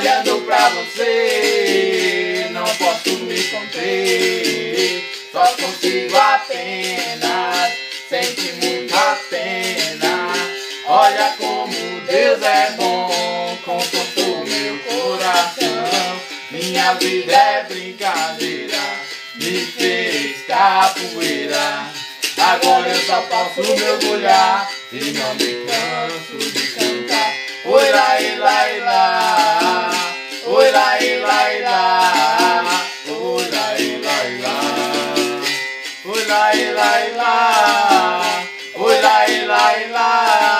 olhando pra você, não posso me conter. Só consigo apenas sentir muita pena. Olha como Deus é bom, confortou meu coração. Minha vida é brincadeira, me fez capoeira. Agora eu só posso mergulhar e não me canso de cantar. Oi lá, e lá, e lá. Oi lá, e lá, e lá. Oi lá, e lá, e lá. Oi lá, e lá, e lá. Oi lá, e lá, e lá.